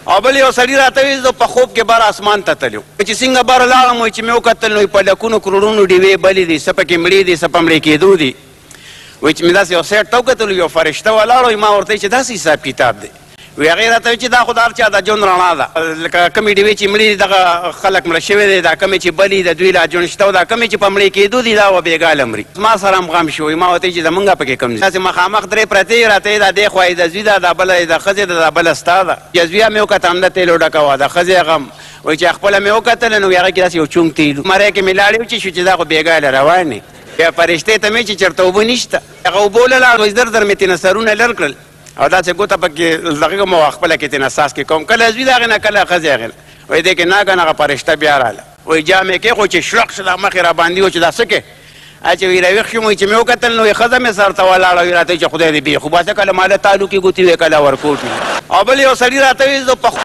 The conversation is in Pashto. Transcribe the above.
او بل یو سړي راته ویل زه په خوب کې بار اسمان ته تللی چې څنګه بار لاړم چې مې وکتل نو په لکونو کروړونو ډیوې بلې دي څه پکې مړې دي څه په مړې کېدو دي وایي چې مې داسې یو سیټ ته وکتل یو فرشته ولاړ ما ورته ویل چې داسې حساب کتاب دی وی هغې راته ویل چې دا خو د هر چا د ژوند رڼا ده لکه کومې ډیوې چې مړې دي دغه خلک مړه شوي دی دا کومې چې بلې د دوی لا ژوند شته او دا کومې چې په مړې کېدو دي دا به بېګاله مري ما سره هم غم شو ما ورته ویل چې زمونږ پکې کم دي داسې مخامخ درې پرتې راته یې دا دې خوا یې د زوی ده دا بله د ښځې ده دا بله ستا ده چې زویه مې وکته همده تیلو ډکه وه د ښځې غم وایي چې خپله مې وکتله نو هغه کې داسې یو چونګ تیل مرۍ کې مې لاړې وچې شو چې دا خو بېګاله روانې بیا فرشتې ته مې چې چېرته اوبه نشته هغه اوبه ولاړ وایي در مې تېنه سرونه لر کړل او داسې ګوته پکې دغه مو خپله کې تېنه ساس کې کوم کله زوی د هغې نه کله ښځې هغې نه وایي دې کې ناګهانه هغه فرشته بیا راله وایي جام یې کېښود چې شړق شو دا مخې را باندې و چې دا څه کې چې وایي راویښ شوم چې مې وکتل نو ښځه مې سر ته ولاړه وایي راته چې خدای دې بې خو باسه کله ماله تالو کې ګوتې وې کله ورکوټ او بل یو سړي راته ویل زه